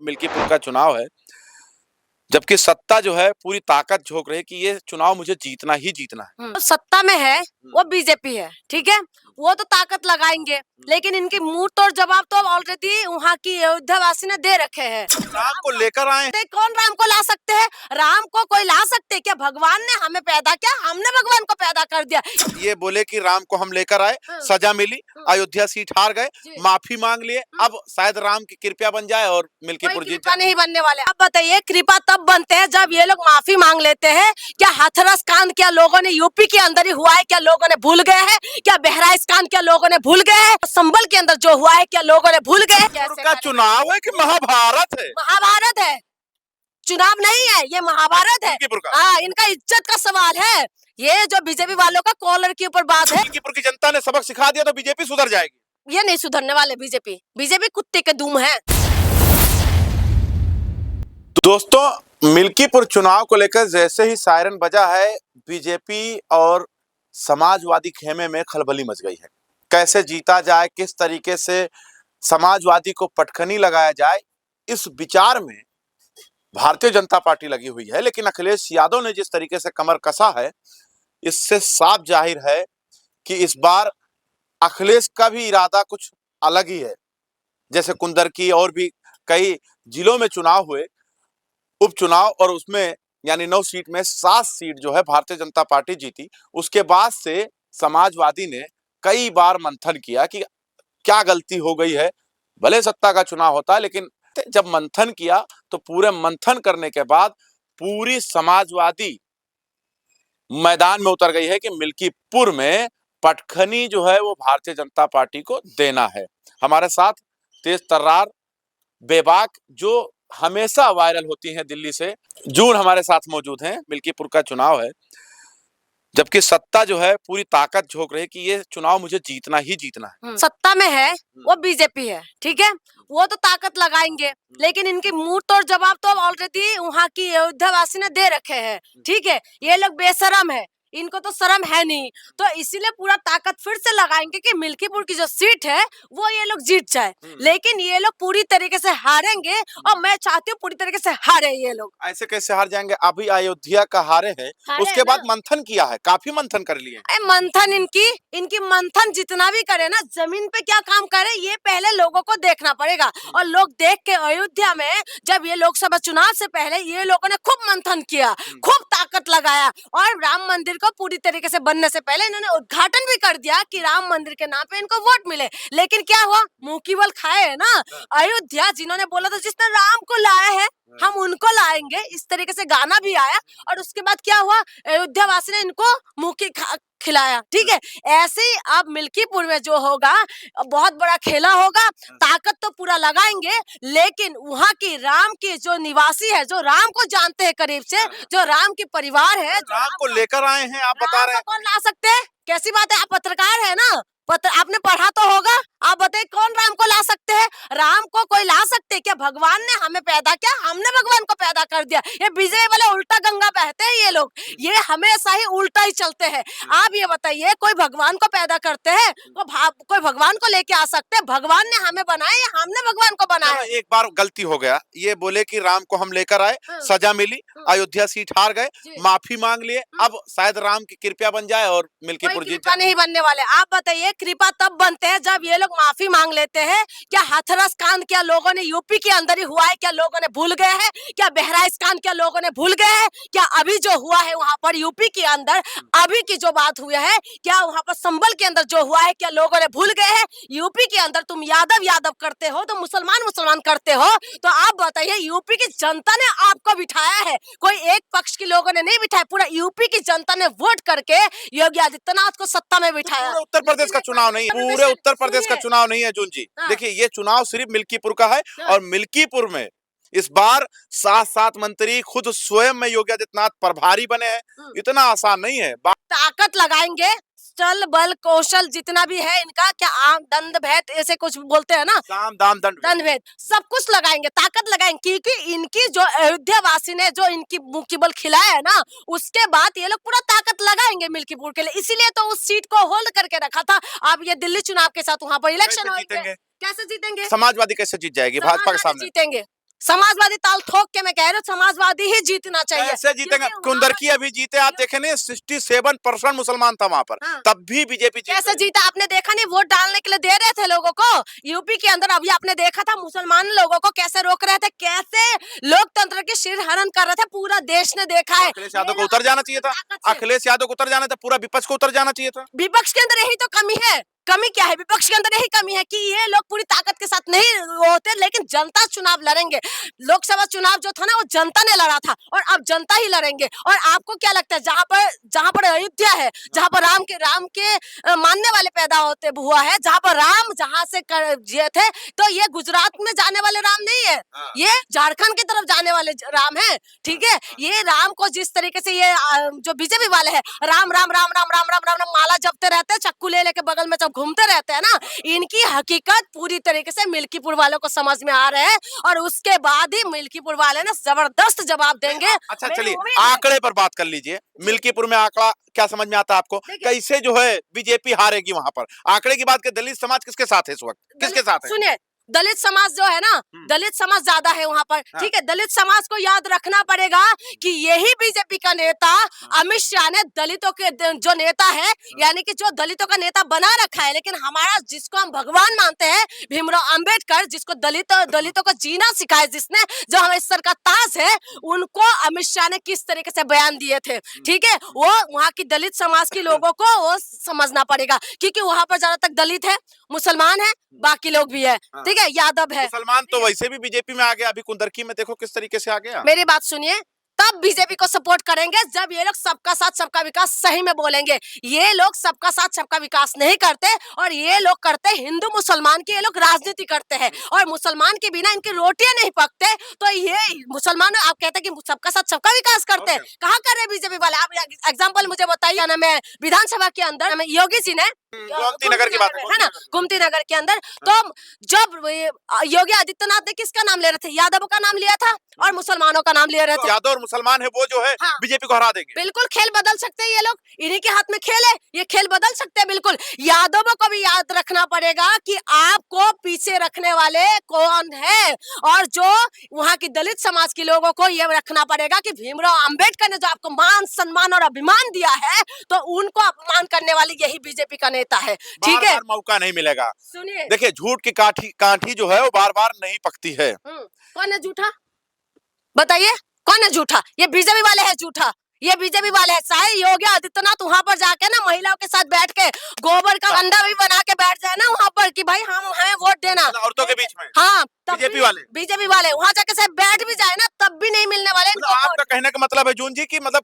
मिल्कीपुर का चुनाव है, जबकि सत्ता जो है पूरी ताकत झोंक रही है कि ये चुनाव मुझे जीतना ही जीतना है। तो सत्ता में है वो बीजेपी है, ठीक है, वो तो ताकत लगाएंगे, लेकिन इनकी मुंह तोड़ जवाब तो ऑलरेडी वहाँ की अयोध्या वासी ने दे रखे हैं। राम को लेकर आए, कौन राम को ला सकते हैं? राम को कोई ला सकते हैं क्या? भगवान ने हमें पैदा किया, हमने भगवान को पैदा कर दिया। ये बोले कि राम को हम लेकर आए, सजा मिली, अयोध्या सीट हार गए, माफी मांग लिए, अब शायद राम की कृपा बन जाए और मिल्कीपुर जीत जाए। नहीं बनने वाले। अब बताइए, कृपा तब बनते हैं जब ये लोग माफी मांग लेते हैं। क्या हाथरस कांड क्या लोगों ने यूपी के अंदर ही हुआ है, क्या लोगों ने भूल गए हैं? क्या बहराइच कांड क्या लोगों ने भूल गए हैं? संभल के अंदर जो हुआ है क्या लोगों ने भूल गए? का चुनाव है कि महाभारत है? महाभारत है, चुनाव नहीं है, ये महाभारत है। हाँ, इनका इज्जत का सवाल है। ये जो बीजेपी वालों का कॉलर के ऊपर बात है। मिल्कीपुर की जनता ने सबक सिखा दिया तो बीजेपी सुधर जाएगी। ये नहीं सुधरने वाले। बीजेपी कुत्ते के दूम है। दोस्तों, मिल्कीपुर चुनाव को लेकर जैसे ही सायरन बजा है, बीजेपी और समाजवादी खेमे में खलबली मच गई है। कैसे जीता जाए, किस तरीके से समाजवादी को पटखनी लगाया जाए, इस विचार में भारतीय जनता पार्टी लगी हुई है। लेकिन अखिलेश यादव ने जिस तरीके से कमर कसा है, इससे साफ जाहिर है कि इस बार अखिलेश का भी इरादा कुछ अलग ही है। जैसे कुंदरकी और भी कई जिलों में चुनाव हुए, उपचुनाव, और उसमें यानी 9 सीट में 7 सीट जो है भारतीय जनता पार्टी जीती। उसके बाद से समाजवादी ने कई बार मंथन किया कि क्या गलती हो गई है। भले सत्ता का चुनाव होता है, लेकिन जब मंथन किया तो पूरे मंथन करने के बाद पूरी समाजवादी मैदान में उतर गई है कि मिल्कीपुर में पटखनी जो है वो भारतीय जनता पार्टी को देना है। हमारे साथ तेज तर्रार, बेबाक, जो हमेशा वायरल होती हैं दिल्ली से, जून हमारे साथ मौजूद हैं। मिल्कीपुर का चुनाव है, जबकि सत्ता जो है पूरी ताकत झोंक रही है कि ये चुनाव मुझे जीतना ही जीतना है। सत्ता में है वो बीजेपी है, ठीक है, वो तो ताकत लगाएंगे, लेकिन इनकी मुंह तोड़ जवाब तो ऑलरेडी वहाँ की अयोध्या वासी ने दे रखे हैं, ठीक है। ये लोग बेशरम है, इनको तो शर्म है नहीं, तो इसीलिए पूरा ताकत फिर से लगाएंगे कि मिल्कीपुर की जो सीट है वो ये लोग जीत जाए। लेकिन ये लोग पूरी तरीके से हारेंगे, और मैं चाहती हूँ पूरी तरीके से हारे ये लोग। ऐसे कैसे हार जाएंगे? अभी अयोध्या का हारे हैं, उसके बाद मंथन किया है, काफी मंथन कर लिए। मंथन इनकी मंथन जितना भी करे ना, जमीन पे क्या काम करे ये पहले लोगों को देखना पड़ेगा। और लोग देख के अयोध्या में जब ये लोकसभा चुनाव से पहले ये लोगों ने खूब मंथन किया, खूब ताकत लगाया, और राम मंदिर को पूरी तरीके से बनने से पहले इन्होंने उद्घाटन भी कर दिया कि राम मंदिर के नाम पे इनको वोट मिले। लेकिन क्या हुआ? मुंह की बल खाए है ना। अयोध्या जिन्होंने बोला था जिसने राम को लाया है हम उनको लाएंगे, इस तरीके से गाना भी आया, और उसके बाद क्या हुआ? अयोध्या वासी ने इनको मुंह की खिलाया, ठीक है। ऐसे ही अब मिल्कीपुर में जो होगा बहुत बड़ा खेला होगा, ताकत तो पूरा लगाएंगे, लेकिन वहाँ की राम की जो निवासी है, जो राम को जानते हैं करीब से, जो राम की परिवार है, राम को लेकर आए हैं, आप बता रहे हैं। कौन ला सकते हैं? कैसी बात है? आप पत्रकार है ना, आपने पढ़ा तो होगा। आप बताइए, कौन राम को ला सकते हैं? राम को कोई ला सकते हैं क्या? भगवान ने हमें पैदा किया, हमने भगवान को पैदा कर दिया। ये बीजेपी वाले उल्टा गंगा बहते हैं ये लोग, ये हमेशा ही उल्टा ही चलते हैं। आप ये बताइए, कोई भगवान को पैदा करते हैं? कोई भगवान को लेके आ सकते हैं? भगवान ने हमें बनाया या हमने भगवान को बनाया? एक बार गलती हो गया, ये बोले कि राम को हम लेकर आए, सजा मिली, अयोध्या सीट हार गए, माफी मांग लिए, अब शायद राम की कृपा बन जाए और मिल्कीपुर जीत जाए। नहीं बनने वाले। आप बताइए, कृपा तब बनते हैं जब ये लोग माफी मांग लेते हैं। क्या हाथरस कांड क्या लोगों ने यूपी के अंदर ही हुआ है, क्या लोगों ने भूल गए हैं? क्या बहराइच कांड क्या लोगों ने भूल गए हैं? क्या अभी जो हुआ है वहाँ पर यूपी के अंदर, अभी की जो बात हुई है, क्या वहाँ पर संभल के अंदर जो हुआ है क्या लोगों ने भूल गए हैं? यूपी के अंदर तुम यादव करते हो तो मुसलमान करते हो, तो आप बताइए, यूपी की जनता ने आपको बिठाया है, कोई एक पक्ष के लोगों ने नहीं बिठाया, पूरा यूपी की जनता ने वोट करके योगी आदित्यनाथ को सत्ता में बिठाया। उत्तर प्रदेश का चुनाव नहीं है, पूरे उत्तर प्रदेश का चुनाव नहीं है जून जी। देखिए, ये चुनाव सिर्फ मिल्कीपुर का है, और मिल्कीपुर में इस बार 7 मंत्री खुद स्वयं में योगी आदित्यनाथ प्रभारी बने हैं। इतना आसान नहीं है। ताकत लगाएंगे, चल बल कौशल जितना भी है इनका, क्या आम दंड भेद ऐसे कुछ बोलते हैं ना, साम दाम दंड भेद, सब कुछ लगाएंगे, ताकत लगाएंगे, क्योंकि इनकी जो अयोध्या वासी ने जो इनकी मुंह की बल खिलाया है ना, उसके बाद ये लोग पूरा ताकत लगाएंगे मिल्कीपुर के लिए। इसीलिए तो उस सीट को होल्ड करके रखा था। अब ये दिल्ली चुनाव के साथ वहाँ पर इलेक्शन होंगे, कैसे जीतेंगे? समाजवादी कैसे जीत जाएगी भाजपा के सामने? जीतेंगे, समाजवादी ताल ठोक के मैं कह रही हूँ समाजवादी ही जीतना चाहिए। कैसे जीतेंगे? क्योंकि वहाँ कुंदरकी अभी जीते, आप देखे नहीं 67% मुसलमान था वहां पर, हाँ। तब भी बीजेपी जीत कैसे गई। जीता आपने देखा नहीं? वोट डालने के लिए दे रहे थे लोगों को। यूपी के अंदर अभी आपने देखा था मुसलमान लोगों को कैसे रोक रहे थे, कैसे लोकतंत्र की सिर हरण कर रहे थे, पूरा देश ने देखा है। अखिलेश यादव ये को लोग उतर जाना चाहिए था, ताकत से- अखिलेश यादव को उतर जाना था, पूरा विपक्ष को उतर जाना चाहिए था। विपक्ष के अंदर यही तो कमी है। कमी क्या है? विपक्ष के अंदर यही कमी है कि ये लोग पूरी ताकत के साथ नहीं होते, लेकिन जनता चुनाव लड़ेंगे। लोकसभा चुनाव जो था ना वो जनता ने लड़ा था और अब जनता ही लड़ेंगे। और आपको क्या लगता है जहां पर अयोध्या है, जहां पर राम के मानने वाले पैदा होते हुआ है, जहां पर राम जहां से जिए थे, तो ये गुजरात में जाने वाले राम नहीं है, ये झारखंड की तरफ जाने वाले राम है। ठीक है, ये राम को जिस तरीके से ये जो बीजेपी वाले हैं राम राम राम राम राम राम राम माला जपते रहते हैं, चक्कू ले लेके बगल में जब घूमते रहते हैं ना, इनकी हकीकत पूरी तरीके से मिल्कीपुर वालों को समझ में आ रहे हैं और उसके बाद ही मिल्कीपुर वाले ना जबरदस्त जवाब देंगे। अच्छा मेरी चलिए उम्मीद है। आंकड़े पर बात कर लीजिए, मिल्कीपुर में आंकड़ा क्या समझ में आता है आपको? देखिए- कैसे जो है बीजेपी हारेगी वहां पर? आंकड़े की बात कर, दलित समाज किसके साथ है इस वक्त, किसके साथ है? सुनिए, दलित समाज जो है ना, दलित समाज ज्यादा है वहाँ पर। हाँ। ठीक है, दलित समाज को याद रखना पड़ेगा कि यही बीजेपी का नेता अमित शाह ने दलितों के जो नेता है, यानी कि जो दलितों का नेता बना रखा है, लेकिन हमारा जिसको हम भगवान मानते हैं भीमराव अंबेडकर, जिसको दलितों को जीना सिखाया, जिसने जो हमारे सर का ताज है, उनको अमित शाह ने किस तरीके से बयान दिए थे। ठीक है, वो वहाँ की दलित समाज के लोगों को वो समझना पड़ेगा, क्योंकि वहाँ पर ज्यादातर दलित है, मुसलमान है, बाकी लोग भी है। ठीक है, यादव है। मुसलमान तो वैसे भी बीजेपी में आ गया, अभी कुंदरकी में देखो किस तरीके से आ गया। मेरी बात सुनिए, तब बीजेपी को सपोर्ट करेंगे जब ये लोग सबका साथ सबका विकास सही में बोलेंगे। ये लोग सबका साथ सबका विकास नहीं करते और ये लोग करते हिंदू मुसलमान की, ये लोग राजनीति करते हैं और मुसलमान के बिना इनकी रोटियां नहीं पकते। तो ये मुसलमान आप कहते हैं कि सबका साथ सबका विकास करते हैं, कहाँ कर रहे बीजेपी वाले? आप एग्जाम्पल मुझे बताइए ना। मैं विधानसभा के अंदर योगी जी ने गोमती नगर की बात है ना, गोमती नगर के अंदर, तो जब योगी आदित्यनाथ ने किसका नाम ले रहे थे? यादव का नाम लिया था और मुसलमानों का नाम ले रहे थे। यादव और मुसलमान है वो जो है हाँ। बीजेपी को हरा देंगे। बिल्कुल खेल बदल सकते हैं ये लोग, इन्हीं के हाथ में खेल है, ये खेल बदल सकते हैं बिल्कुल। यादवों को भी याद रखना पड़ेगा कि आपको पीछे रखने वाले कौन है, और जो वहाँ की दलित समाज के लोगों को ये रखना पड़ेगा कि भीमराव अंबेडकर ने जो आपको मान सम्मान और अभिमान दिया है, तो उनको अपमान करने वाली यही बीजेपी का नेता है। ठीक है, बार मौका नहीं मिलेगा। सुनिए, देखिए झूठ की काठी जो है वो बार बार नहीं पकती है। कौन है झूठा? बताइए कौन है झूठा? ये बीजेपी वाले हैं झूठा, ये बीजेपी वाले हैं। चाहे योगी आदित्यनाथ वहाँ पर जाके ना महिलाओं के साथ बैठ के गोबर का अंडा भी बना के बैठ जाए ना वहाँ पर कि भाई हम हमें वोट देना, औरतों के बीच में हाँ, बीजेपी वाले वहाँ जाके साहब बैठ भी जाए ना, तब भी नहीं मिलने वाले इनको वोट। आपका कहने का मतलब है जून जी की मतलब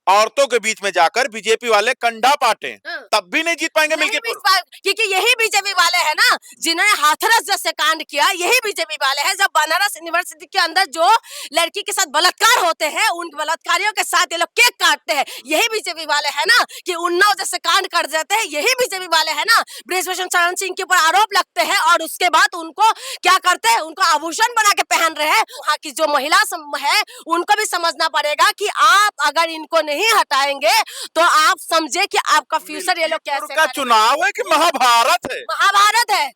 औरतों के बीच में जाकर बीजेपी वाले कंडा पाटे, तब भी नहीं जीत पाएंगे मिल्कीपुर। क्योंकि यही बीजेपी वाले हैं ना जिन्होंने हाथरस जैसे कांड किया, यही बीजेपी वाले हैं। जब बनारस यूनिवर्सिटी के अंदर जो लड़की के साथ बलात्कार होते हैं, उन बलात्कारियों के साथ ये लोग केक काटते हैं, यही बीजेपी वाले हैं ना। कि उन्नाव जैसे कांड कर देते हैं, यही बीजेपी वाले हैं ना। बृजभूषण शरण सिंह के ऊपर आरोप लगते हैं और उसके बाद उनको क्या करते हैं, उनको आभूषण बना के पहन रहे हैं। वहाँ की जो महिला है उनको भी समझना पड़ेगा कि आप अगर इनको नहीं हटाएंगे तो आप समझे कि आपका फ्यूचर ये लोग कैसे का चुनाव है कि महाभारत है? महाभारत है,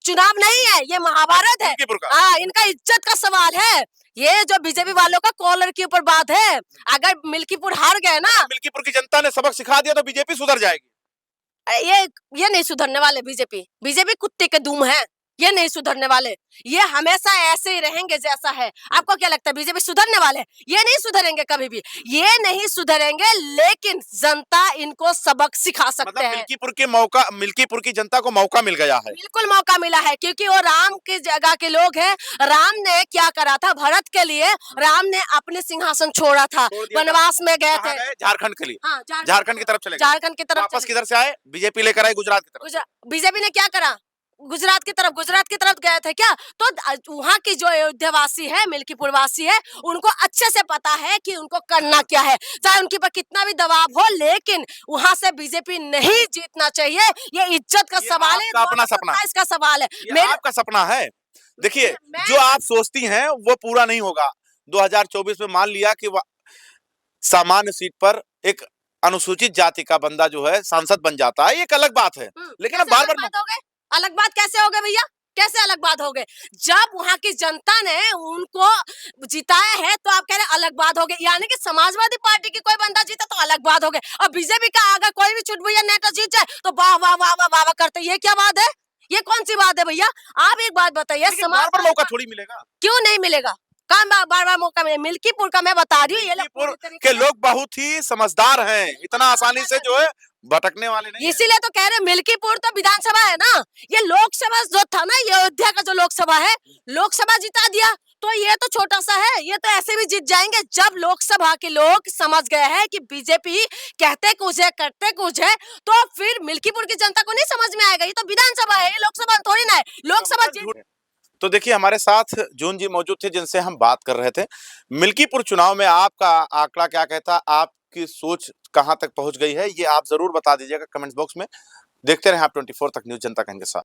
चुनाव नहीं है, ये महाभारत है। हाँ, इनका इज्जत का सवाल है। ये जो बीजेपी वालों का कॉलर के ऊपर बात है, अगर मिल्कीपुर हार गए ना, मिल्कीपुर की जनता ने सबक सिखा दिया तो बीजेपी सुधर जाएगी। ये नहीं सुधरने वाले। बीजेपी कुत्ते के दुम है, ये नहीं सुधरने वाले, ये हमेशा ऐसे ही रहेंगे जैसा है। आपको क्या लगता है बीजेपी सुधरने वाले? ये नहीं सुधरेंगे कभी भी, ये नहीं सुधरेंगे, लेकिन जनता इनको सबक सिखा सकते हैं। मिल्कीपुर की जनता को मौका मिल गया है। बिल्कुल मौका मिला है, क्योंकि वो राम की जगह के लोग हैं। राम ने क्या करा था भरत के लिए? राम ने अपने सिंहासन छोड़ा था, वनवास में गए थे झारखंड के लिए। हाँ, झारखंड की तरफ चले गए। झारखंड की तरफ वापस किधर से आए? बीजेपी लेकर आए गुजरात की तरफ। बीजेपी ने क्या करा? गुजरात की तरफ गए थे क्या? तो वहाँ की जो अयोध्यावासी है, मिल्कीपुर वासी है, उनको अच्छे से पता है कि उनको करना क्या है। चाहे उनके पर कितना भी दबाव हो, लेकिन वहाँ से बीजेपी नहीं जीतना चाहिए। ये इज्जत का सवाल है, अपना सपना इसका सवाल है, आपका सपना है। देखिए जो आप सोचती हैं वो पूरा नहीं होगा। 2024 में मान लिया कि सामान्य सीट पर एक अनुसूचित जाति का बंदा जो है सांसद बन जाता है, ये एक अलग बात है। लेकिन अब बार-बार अलग बात कैसे हो गए भैया? कैसे अलग बात हो गए? जब वहां की जनता ने उनको जिताया है तो आप कह रहे अलग बात हो गई, यानी कि समाजवादी पार्टी की कोई बंदा जीता तो अलग बात हो गई, और बीजेपी का अगर कोई भी चुटभुइया नेता जीत जाए तो वाह वाह वाह वाह वाह वाह करते, ये क्या बात है? ये कौन सी बात है भैया? आप एक बात बताइए, लेकिन बार बार मौका थोड़ी मिलेगा। क्यों नहीं मिलेगा? कहाँ बार बार मौका मिले? मिल्कीपुर का मैं बता रही हूँ, ये लोग मिल्कीपुर पूरी तरीके के से लोग बहुत ही समझदार हैं, इतना आसानी से जो है भटकने वाले नहीं हैं। इसीलिए तो कह रहे हैं मिल्कीपुर तो विधानसभा है ना, ये लोकसभा जो था ना, ये अयोध्या का जो लोकसभा है, लोकसभा जिता दिया, तो ये तो छोटा सा है, ये तो ऐसे भी जीत जाएंगे। जब लोकसभा के लोग समझ गए हैं कि बीजेपी कहते कुछ है करते कुछ है, तो फिर मिल्कीपुर की जनता को नहीं समझ में आएगा, ये तो विधानसभा है, ये लोकसभा थोड़ी ना है। लोकसभा तो देखिए हमारे साथ जून जी मौजूद थे जिनसे हम बात कर रहे थे। मिल्कीपुर चुनाव में आपका आंकड़ा क्या कहता है? आपकी सोच कहां तक पहुंच गई है? ये आप जरूर बता दीजिएगा कमेंट बॉक्स में। देखते रहें आप 24 तक न्यूज़, जनता का इंतज़ार।